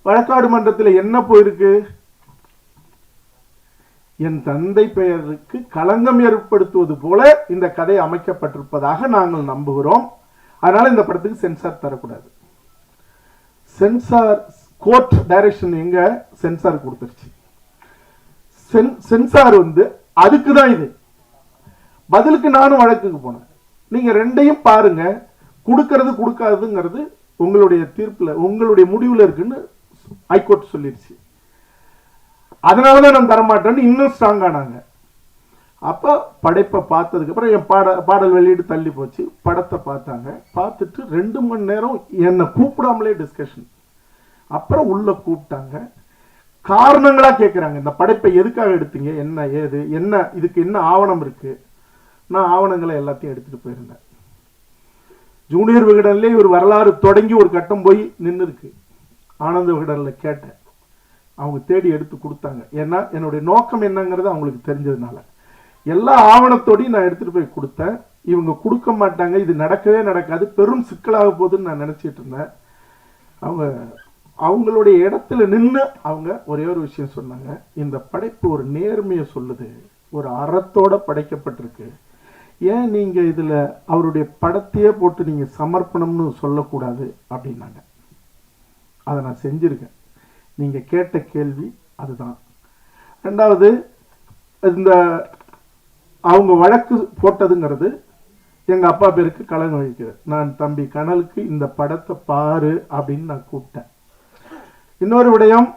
வழக்காடு மன்றத்தில் என்ன போயிருக்கு? என் தந்தை பெயருக்கு களங்கம் ஏற்படுத்துவது போல இந்த கதை அமைக்கப்பட்டிருப்பதாக நாங்கள் நம்புகிறோம். அதனால இந்த படத்துக்கு சென்சார் தரக்கூடாது. சென்சார் கோர்ட் டைரக்ஷன் எங்க சென்சார் கொடுத்துருச்சு. சென்சார் அதுக்கு தான் இது பதிலுக்கு நானும் வழக்குக்கு போனேன். நீங்க ரெண்டையும் பாருங்க, கொடுக்கறது கொடுக்காதுங்கிறது உங்களுடைய தீர்ப்புல உங்களுடைய முடிவுல இருக்குன்னு ஹைகோர்ட் சொல்லிடுச்சு. அதனாலதான் நான் தரமாட்டேன்னு இன்னும் ஸ்ட்ராங் ஆனாங்க. அப்ப படைப்பை பார்த்ததுக்கு அப்புறம் என் பாடல் வெளியீடு தள்ளி போச்சு. படத்தை பார்த்தாங்க. பார்த்துட்டு 2 மணி நேரம் என்னை கூப்பிடாமலே டிஸ்கஷன். அப்புறம் உள்ள கூப்பிட்டாங்க. காரணங்களா கேட்கிறாங்க, இந்த படைப்பை எதுக்காக எடுத்தீங்க, என்ன ஏது, என்ன இதுக்கு என்ன ஆவணம் இருக்கு. நான் ஆவணங்களை எல்லாத்தையும் எடுத்துட்டு போயிருந்தேன். ஜூனியர் விகடன்ல ஒரு வரலாறு தொடங்கி ஒரு கட்டம் போய் நின்று இருக்கு. ஆனந்த விகடன்ல கேட்டேன், அவங்க தேடி எடுத்து கொடுத்தாங்க. ஏன்னா என்னுடைய நோக்கம் என்னங்கிறது அவங்களுக்கு தெரிஞ்சதுனால எல்லா ஆவணத்தோடையும் நான் எடுத்துட்டு போய் கொடுத்தேன். இவங்க கொடுக்க மாட்டாங்க, இது நடக்கவே நடக்காது, பெரும் சிக்கலாக போகுதுன்னு நான் நினைச்சிட்டு இருந்தேன். அவங்களுடைய இடத்துல நின்று அவங்க ஒரே ஒரு விஷயம் சொன்னாங்க, இந்த படைப்பு ஒரு நேர்மையை சொல்லுது, ஒரு அறத்தோட படைக்கப்பட்டிருக்கு, ஏன் நீங்க இதுல அவருடைய படத்தையே போட்டு நீங்க சமர்ப்பணம்னு சொல்லக்கூடாது அப்படின்னாங்க. அதை நான் செஞ்சிருக்கேன். நீங்க கேட்ட கேள்வி அதுதான். ரெண்டாவது, இந்த அவங்க வழக்கு போட்டதுங்கிறது எங்க அப்பா பேருக்கு களங்கம் வைக்கிறது. நான் தம்பி கனலுக்கு இந்த படத்தை பாரு அப்படின்னு நான் கூப்பிட்டேன். இன்னொரு விடயம்,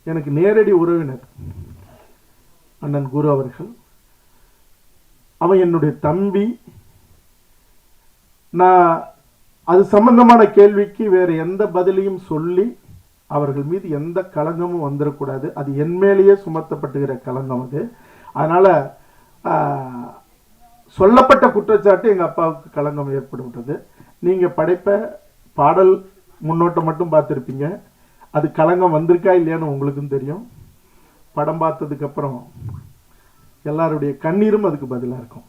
எனக்கு நேரடி உறவினர் அண்ணன் குரு அவர்கள். அவன் என்னுடைய தம்பி. நான் அது சம்பந்தமான கேள்விக்கு வேற எந்த பதிலையும் சொல்லி அவர்கள் மீது எந்த களங்கமும் வந்துடக்கூடாது. அது என் மேலேயே சுமத்தப்பட்டுகிற களங்கம் அது. அதனால சொல்லப்பட்ட குற்றச்சாட்டு எங்க அப்பாவுக்கு களங்கம் ஏற்படுகிறது. நீங்க படைப்ப பாடல் முன்னோட்டம் மட்டும் பார்த்துருப்பீங்க. அது களங்கம் வந்திருக்கா இல்லையான்னு உங்களுக்கும் தெரியும். படம் பார்த்ததுக்கு அப்புறம் எல்லாருடைய கண்ணீரும் அதுக்கு பதிலாக இருக்கும்.